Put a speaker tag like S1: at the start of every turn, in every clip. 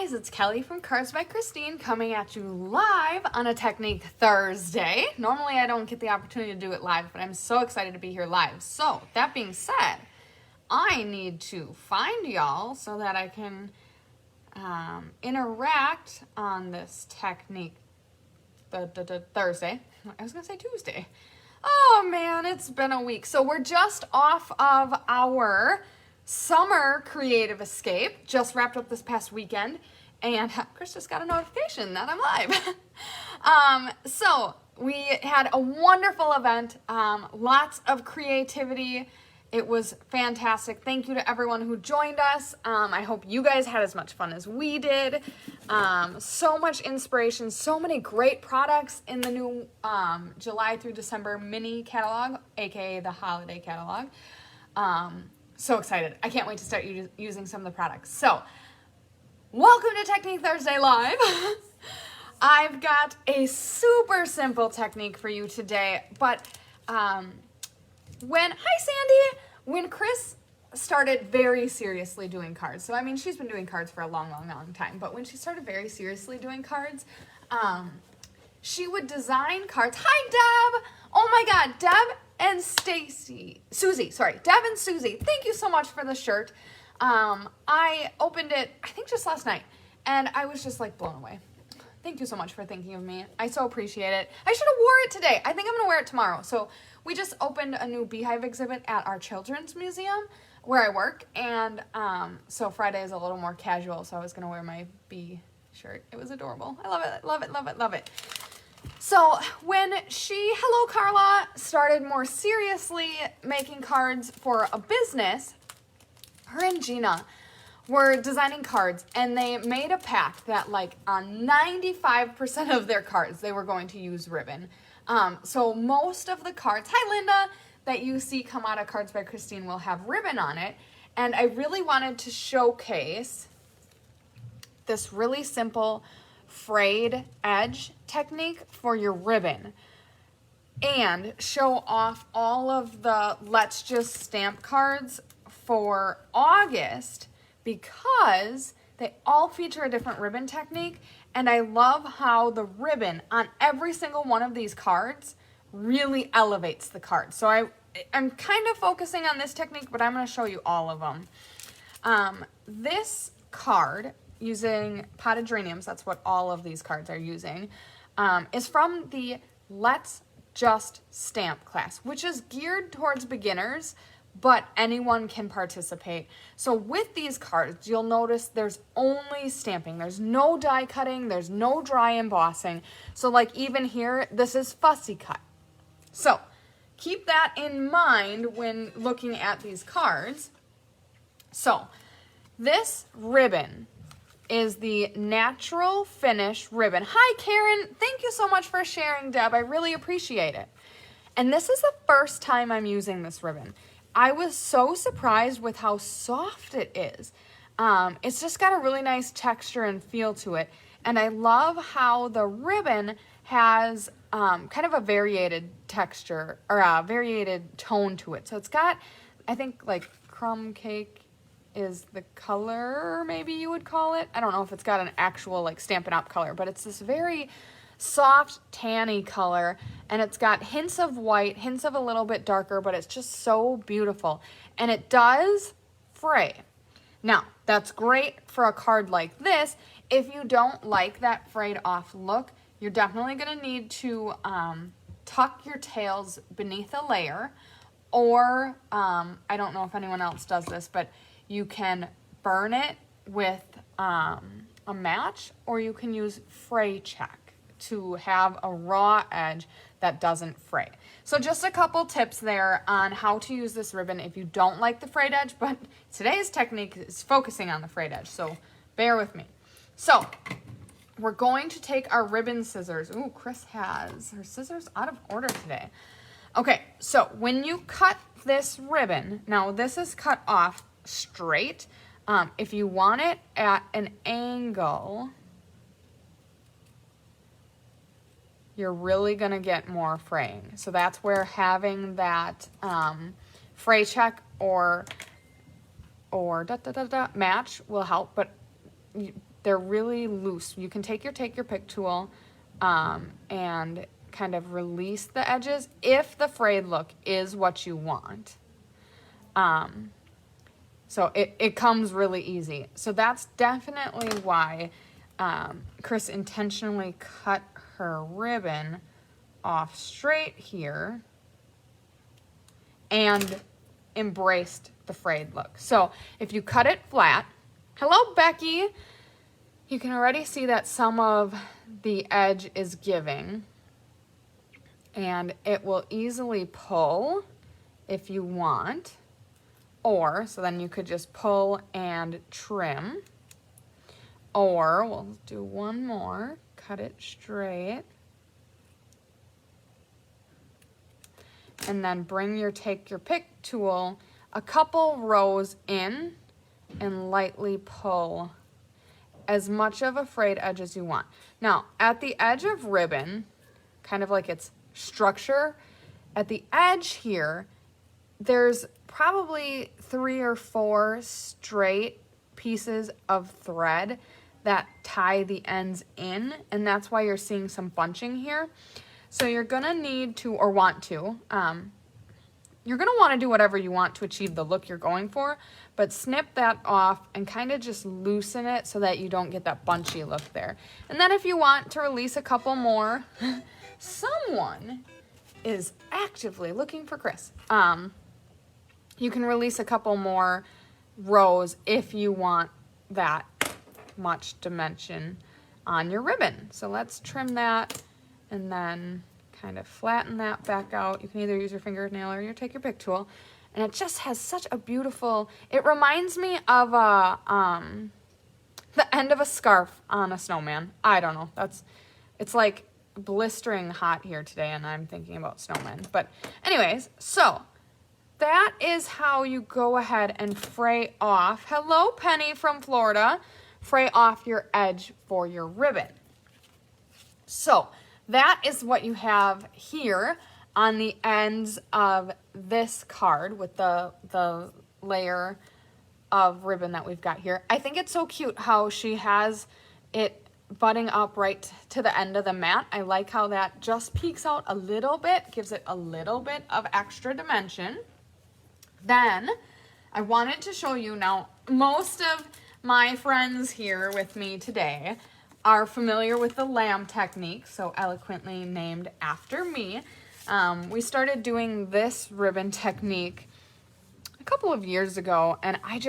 S1: guys, it's Kelly from Cards by Christine coming at you live on a Technique Thursday. Normally I don't get the opportunity to do it live, but I'm so excited to be here live. So that being said, I need to find y'all so that I can interact on this Technique Thursday. I was gonna say Tuesday. Oh man, it's been a week. So we're just off of our summer creative escape. Just wrapped up this past weekend, and Chris just got a notification that I'm live. So we had a wonderful event, lots of creativity. It was fantastic. Thank you to everyone who joined us. I hope you guys had as much fun as we did. So much inspiration, so many great products in the new July through December mini catalog, aka the holiday catalog. So excited. I can't wait to start using some of the products. So, welcome to Technique Thursday Live. I've got a super simple technique for you today, but hi Sandy, when Chris started very seriously doing cards, so I mean she's been doing cards for a long time, but when she started very seriously doing cards, she would design cards. Hi Deb! Oh my god, Deb and Susie, thank you so much for the shirt. I opened it, I think just last night, and I was just like blown away. Thank you so much for thinking of me. I so appreciate it. I should have wore it today. I think I'm gonna wear it tomorrow. So we just opened a new beehive exhibit at our children's museum where I work, and so Friday is a little more casual, so I was gonna wear my bee shirt. It was adorable. I love it. So when Hello Carla, started more seriously making cards for a business, her and Gina were designing cards, and they made a pact that like on 95% of their cards, they were going to use ribbon. So most of the cards, hi Linda, that you see come out of Cards by Christine will have ribbon on it. And I really wanted to showcase this really simple frayed edge technique for your ribbon and show off all of the Let's Just Stamp cards for August because they all feature a different ribbon technique, and I love how the ribbon on every single one of these cards really elevates the card. So I'm kind of focusing on this technique, but I'm going to show you all of them. This card, using potted geraniums, that's what all of these cards are using, is from the Let's Just Stamp class, which is geared towards beginners, but anyone can participate. So with these cards, you'll notice there's only stamping. There's no die cutting, there's no dry embossing. So like even here, this is fussy cut. So keep that in mind when looking at these cards. So this ribbon is the Natural Finish ribbon. Hi, Karen. Thank you so much for sharing, Deb. I really appreciate it. And this is the first time I'm using this ribbon. I was so surprised with how soft it is. It's just got a really nice texture and feel to it. And I love how the ribbon has kind of a variated texture or a variated tone to it. So it's got, I think, like crumb cake is the color, maybe you would call it. I don't know if it's got an actual like Stampin' Up color, but it's this very soft tanny color, and it's got hints of white, hints of a little bit darker, but it's just so beautiful. And it does fray. Now, that's great for a card like this. If you don't like that frayed off look, you're definitely gonna need to tuck your tails beneath a layer, or I don't know if anyone else does this, but you can burn it with a match, or you can use fray check to have a raw edge that doesn't fray. So just a couple tips there on how to use this ribbon if you don't like the frayed edge, but today's technique is focusing on the frayed edge, so bear with me. So we're going to take our ribbon scissors. Ooh, Chris has her scissors out of order today. Okay, so when you cut this ribbon, now this is cut off straight. If you want it at an angle, you're really gonna get more fraying. So that's where having that fray check or match will help. But they're really loose. You can take your pick tool and kind of release the edges if the frayed look is what you want. So it comes really easy. So that's definitely why Chris intentionally cut her ribbon off straight here and embraced the frayed look. So if you cut it flat, hello Becky, you can already see that some of the edge is giving, and it will easily pull if you want, or so then you could just pull and trim, or we'll do one more, cut it straight, and then bring your take your pick tool a couple rows in and lightly pull as much of a frayed edge as you want. Now, at the edge of ribbon, kind of like its structure, at the edge here, there's probably 3 or 4 straight pieces of thread that tie the ends in, and that's why you're seeing some bunching here. So you're gonna need to, or want to, you're gonna wanna do whatever you want to achieve the look you're going for, but snip that off and kind of just loosen it so that you don't get that bunchy look there. And then if you want to release a couple more, someone is actively looking for Chris. You can release a couple more rows if you want that much dimension on your ribbon. So let's trim that and then kind of flatten that back out. You can either use your fingernail or your take your pick tool. And it just has such a beautiful, it reminds me of the end of a scarf on a snowman. I don't know, it's like blistering hot here today and I'm thinking about snowmen. But anyways, so that is how you go ahead and fray off, hello Penny from Florida, fray off your edge for your ribbon. So that is what you have here on the ends of this card with the layer of ribbon that we've got here. I think it's so cute how she has it butting up right to the end of the mat. I like how that just peeks out a little bit, gives it a little bit of extra dimension. Then I wanted to show you, now most of my friends here with me today are familiar with the lamb technique, so eloquently named after me. We started doing this ribbon technique a couple of years ago, and I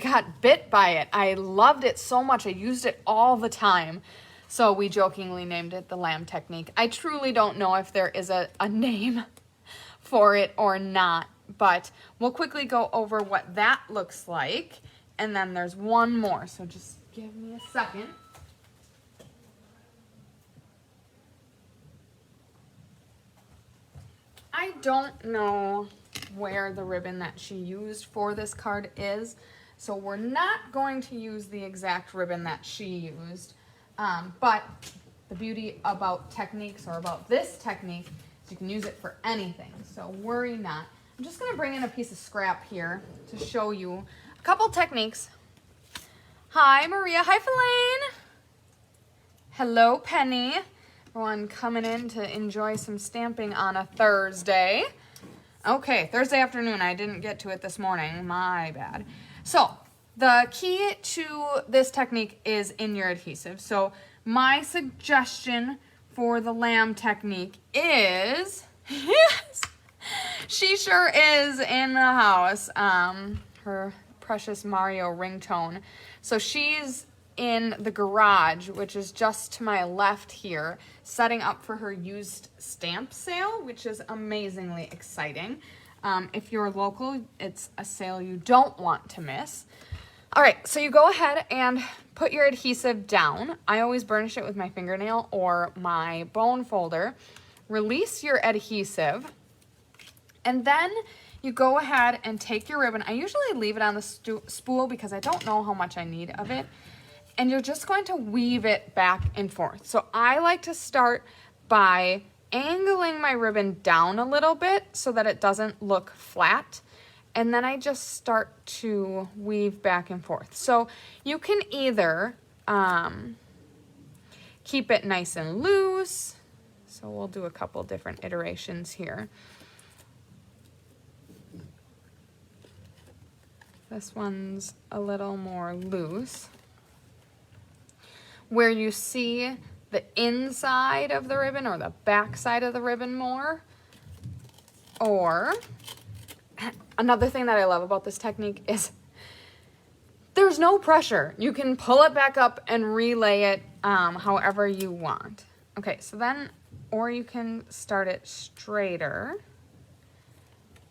S1: got bit by it. I loved it so much. I used it all the time. So we jokingly named it the lamb technique. I truly don't know if there is a name for it or not, but we'll quickly go over what that looks like. And then there's one more, so just give me a second. I don't know where the ribbon that she used for this card is, so we're not going to use the exact ribbon that she used, but the beauty about techniques, or about this technique, is you can use it for anything, so worry not. I'm just going to bring in a piece of scrap here to show you a couple techniques. Hi Maria, hi Fellaine, hello Penny. Everyone coming in to enjoy some stamping on a Thursday. Okay, Thursday afternoon. I didn't get to it this morning. My bad. So the key to this technique is in your adhesive. So my suggestion for the lamb technique is, yes, she sure is in the house. Her precious Mario ringtone. So she's in the garage, which is just to my left here, setting up for her used stamp sale, which is amazingly exciting. If you're local, it's a sale you don't want to miss. All right, so you go ahead and put your adhesive down. I always burnish it with my fingernail or my bone folder. Release your adhesive, and then you go ahead and take your ribbon. I usually leave it on the spool because I don't know how much I need of it. And you're just going to weave it back and forth. So I like to start by angling my ribbon down a little bit so that it doesn't look flat. And then I just start to weave back and forth. So you can either keep it nice and loose. So we'll do a couple different iterations here. This one's a little more loose. Where you see the inside of the ribbon or the back side of the ribbon more. Or another thing that I love about this technique is there's no pressure. You can pull it back up and relay it however you want. Okay, so then, or you can start it straighter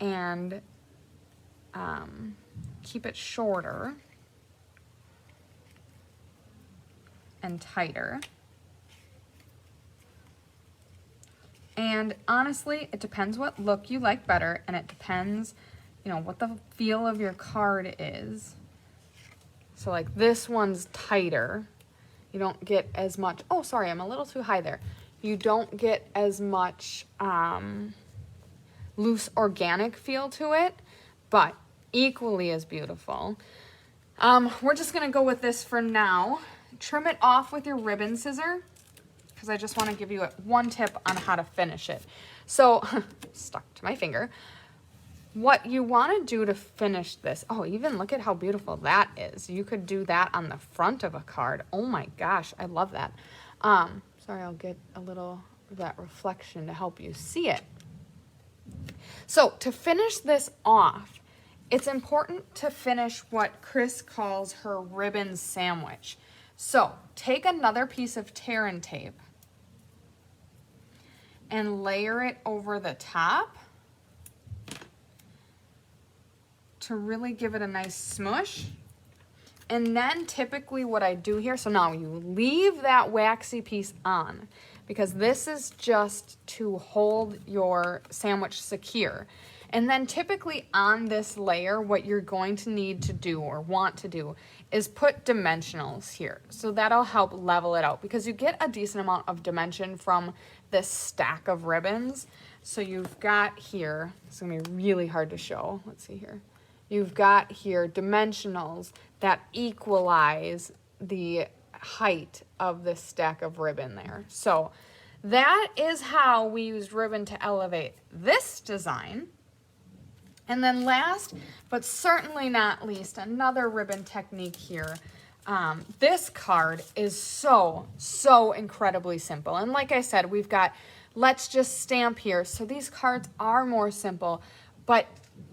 S1: and keep it shorter and tighter. And honestly, it depends what look you like better, and it depends, you know, what the feel of your card is. So like this one's tighter. You don't get as much, oh, sorry, I'm a little too high there. You don't get as much loose organic feel to it, but equally as beautiful. We're just gonna go with this for now. Trim it off with your ribbon scissor, because I just want to give you one tip on how to finish it. So, stuck to my finger. What you want to do to finish this, oh, even look at how beautiful that is. You could do that on the front of a card. Oh my gosh, I love that. Sorry, I'll get a little of that reflection to help you see it. So, to finish this off, it's important to finish what Chris calls her ribbon sandwich. So, take another piece of tear and tape and layer it over the top to really give it a nice smush. And then typically what I do here, so now you leave that waxy piece on because this is just to hold your sandwich secure. And then typically on this layer, what you're going to need to do or want to do is put dimensionals here. So that'll help level it out because you get a decent amount of dimension from this stack of ribbons. So you've got here, it's gonna be really hard to show. Let's see here. You've got here dimensionals that equalize the height of this stack of ribbon there. So that is how we used ribbon to elevate this design. And then last, but certainly not least, another ribbon technique here. This card is so incredibly simple. And like I said, we've got let's just stamp here. So these cards are more simple, but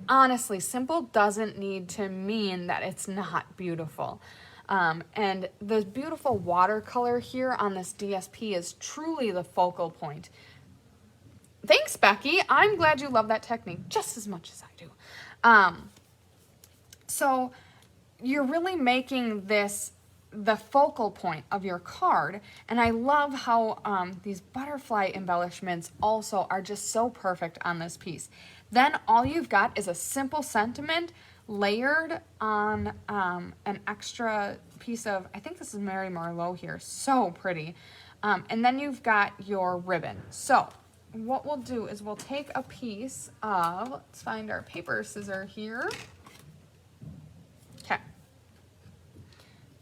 S1: honestly, simple doesn't need to mean that it's not beautiful. And the beautiful watercolor here on this DSP is truly the focal point. Thanks, Becky. I'm glad you love that technique just as much as I do. So you're really making this the focal point of your card. And I love how these butterfly embellishments also are just so perfect on this piece. Then all you've got is a simple sentiment layered on an extra piece of, I think this is Mary Marlowe here, so pretty. And then you've got your ribbon. So what we'll do is we'll take a piece of, let's find our paper scissor here. Okay.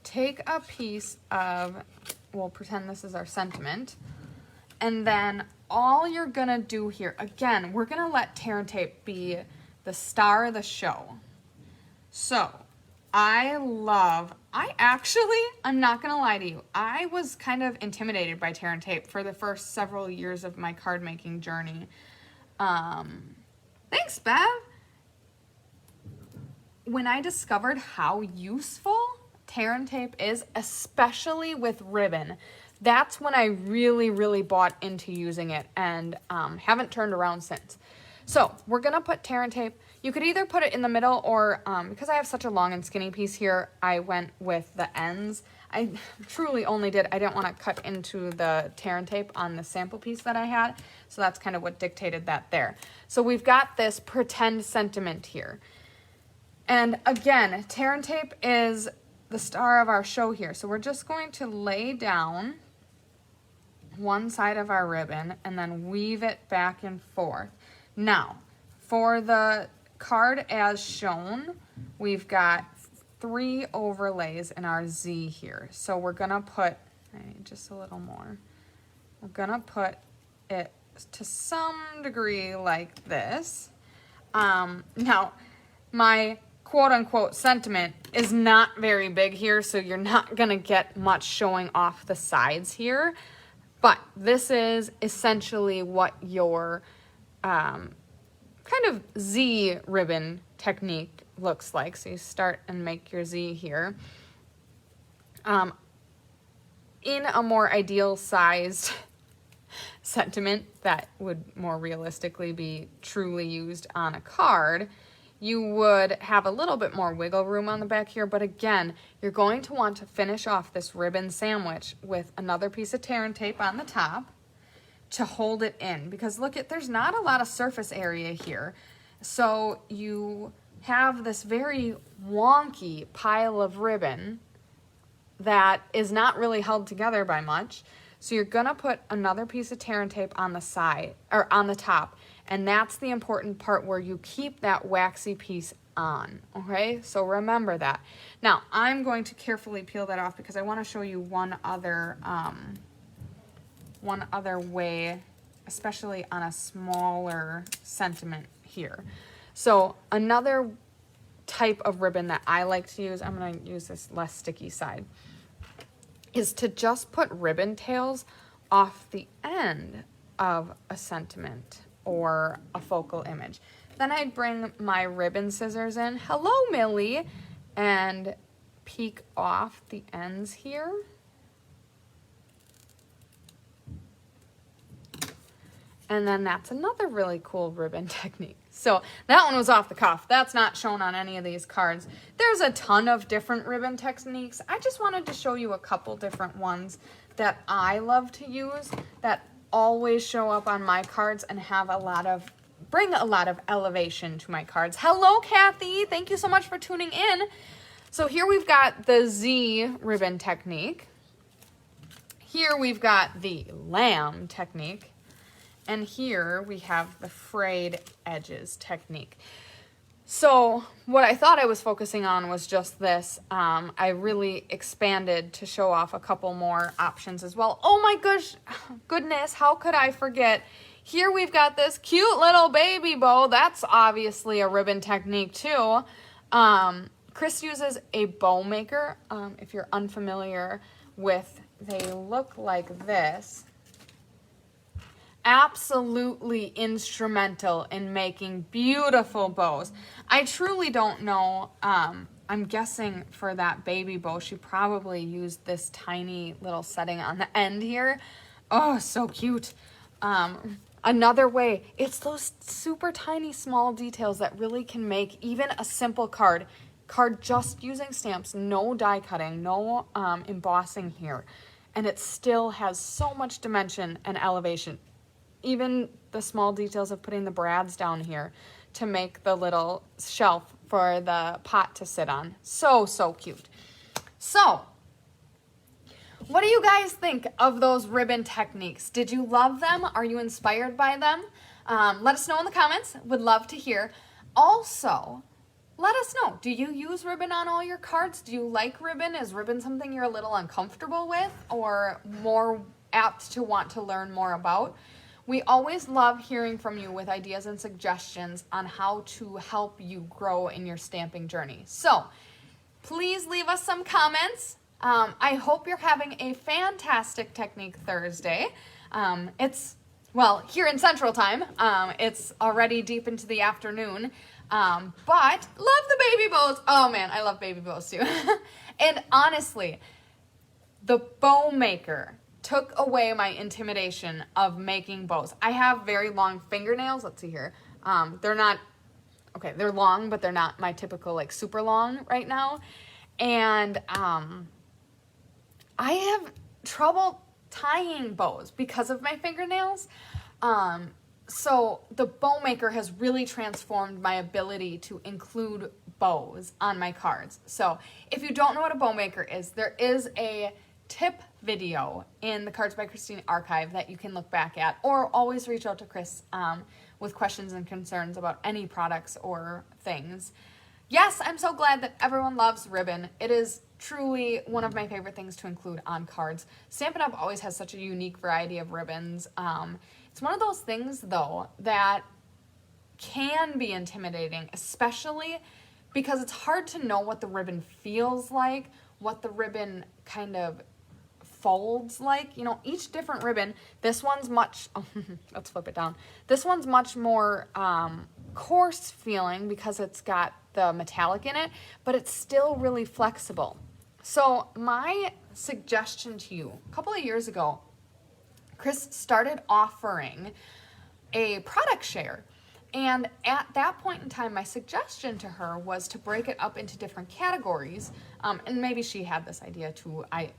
S1: Take a piece of, we'll pretend this is our sentiment. And then all you're gonna do here, again, we're gonna let tear and tape be the star of the show. So I'm not gonna lie to you, I was kind of intimidated by tear and tape for the first several years of my card making journey. Thanks, Bev. When I discovered how useful tear and tape is, especially with ribbon, that's when I really bought into using it and haven't turned around since. So we're gonna put tear and tape. You could either put it in the middle or, because I have such a long and skinny piece here, I went with the ends. I truly only did, I didn't want to cut into the tear and tape on the sample piece that I had. So that's kind of what dictated that there. So we've got this pretend sentiment here. And again, tear and tape is the star of our show here. So we're just going to lay down one side of our ribbon and then weave it back and forth. Now, for the card as shown, we've got 3 overlays in our Z here. So we're gonna put, just a little more. We're gonna put it to some degree like this. Now, my quote-unquote sentiment is not very big here, so you're not gonna get much showing off the sides here. But this is essentially what your kind of Z ribbon technique looks like. So you start and make your Z here. In a more ideal sized sentiment that would more realistically be truly used on a card, you would have a little bit more wiggle room on the back here, but again, you're going to want to finish off this ribbon sandwich with another piece of tear and tape on the top to hold it in, because look at, there's not a lot of surface area here. So you have this very wonky pile of ribbon that is not really held together by much. So you're gonna put another piece of tear and tape on the side, or on the top, and that's the important part where you keep that waxy piece on, okay? So remember that. Now, I'm going to carefully peel that off because I wanna show you one other way, especially on a smaller sentiment here. So another type of ribbon that I like to use, I'm gonna use this less sticky side, is to just put ribbon tails off the end of a sentiment or a focal image. Then I'd bring my ribbon scissors in, hello Millie, and peek off the ends here. And then that's another really cool ribbon technique. So that one was off the cuff. That's not shown on any of these cards. There's a ton of different ribbon techniques. I just wanted to show you a couple different ones that I love to use that always show up on my cards and have bring a lot of elevation to my cards. Hello, Kathy. Thank you so much for tuning in. So here we've got the Z ribbon technique. Here we've got the lamb technique. And here we have the frayed edges technique. So what I thought I was focusing on was just this. I really expanded to show off a couple more options as well. Oh my goodness, how could I forget? Here we've got this cute little baby bow. That's obviously a ribbon technique too. Chris uses a bow maker. If you're unfamiliar with, they look like this. Absolutely instrumental in making beautiful bows. I truly don't know. I'm guessing for that baby bow, she probably used this tiny little setting on the end here. Oh, so cute. Another way, it's those super tiny small details that really can make even a simple card just using stamps, no die cutting, no embossing here, and it still has so much dimension and elevation. Even the small details of putting the brads down here to make the little shelf for the pot to sit on. So, so cute. So, what do you guys think of those ribbon techniques? Did you love them? Are you inspired by them? Let us know in the comments. Would love to hear. Also, let us know. Do you use ribbon on all your cards? Do you like ribbon? Is ribbon something you're a little uncomfortable with or more apt to want to learn more about? We always love hearing from you with ideas and suggestions on how to help you grow in your stamping journey. So please leave us some comments. I hope you're having a fantastic Technique Thursday. Well, here in Central Time, it's already deep into the afternoon, but love the baby bows. Oh man, I love baby bows too. And honestly, the bow maker took away my intimidation of making bows. I have very long fingernails. Let's see here. They're not, okay, they're long, but they're not my typical like super long right now. And I have trouble tying bows because of my fingernails. So the bow maker has really transformed my ability to include bows on my cards. So if you don't know what a bow maker is, there is a tip video in the Cards by Christine archive that you can look back at, or always reach out to Chris with questions and concerns about any products or things. Yes, I'm so glad that everyone loves ribbon. It is truly one of my favorite things to include on cards. Stampin' Up! Always has such a unique variety of ribbons. It's one of those things, though, that can be intimidating, especially because it's hard to know what the ribbon feels like, what the ribbon kind of folds like. You know, each different ribbon, this one's much, let's flip it down. This one's much more coarse feeling because it's got the metallic in it, but it's still really flexible. So my suggestion to you, a couple of years ago, Chris started offering a product share. And at that point in time, my suggestion to her was to break it up into different categories. And maybe she had this idea too. I'm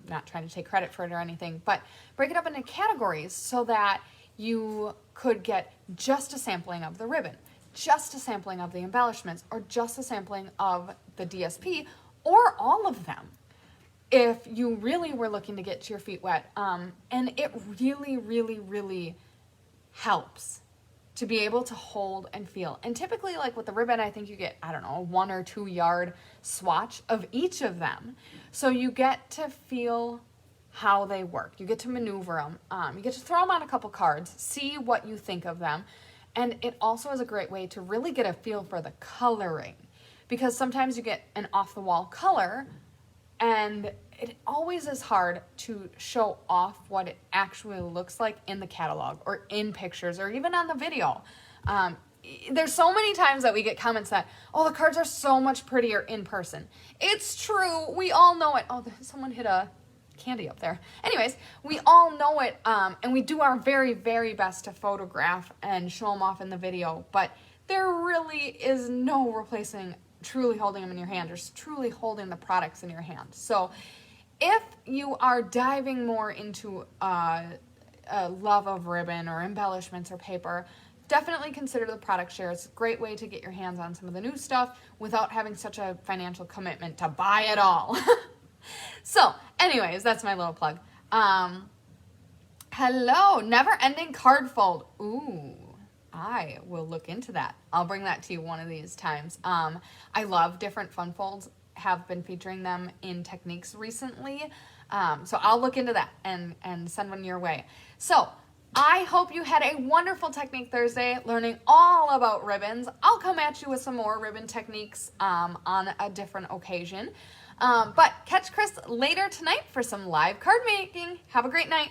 S1: not trying to take credit for it or anything, but break it up into categories so that you could get just a sampling of the ribbon, just a sampling of the embellishments, or just a sampling of the DSP, or all of them, if you really were looking to get your feet wet. And it really, really, really helps to be able to hold and feel. And typically, like with the ribbon, I think you get, I don't know, a 1 or 2 yard swatch of each of them. So you get to feel how they work. You get to maneuver them. You get to throw them on a couple cards, see what you think of them. And it also is a great way to really get a feel for the coloring, because sometimes you get an off-the-wall color and it always is hard to show off what it actually looks like in the catalog or in pictures or even on the video. There's so many times that we get comments that, oh, the cards are so much prettier in person. It's true. We all know it. Oh, someone hit a candy up there. Anyways, we all know it, and we do our very, very best to photograph and show them off in the video, but there really is no replacing truly holding them in your hand or truly holding the products in your hand. So if you are diving more into a love of ribbon or embellishments or paper, definitely consider the product share. It's a great way to get your hands on some of the new stuff without having such a financial commitment to buy it all. So anyways, that's my little plug. Hello, never-ending card fold. Ooh, I will look into that. I'll bring that to you one of these times. I love different fun folds. Have been featuring them in techniques recently. So I'll look into that and send one your way. So I hope you had a wonderful Technique Thursday learning all about ribbons. I'll come at you with some more ribbon techniques on a different occasion. But catch Chris later tonight for some live card making. Have a great night.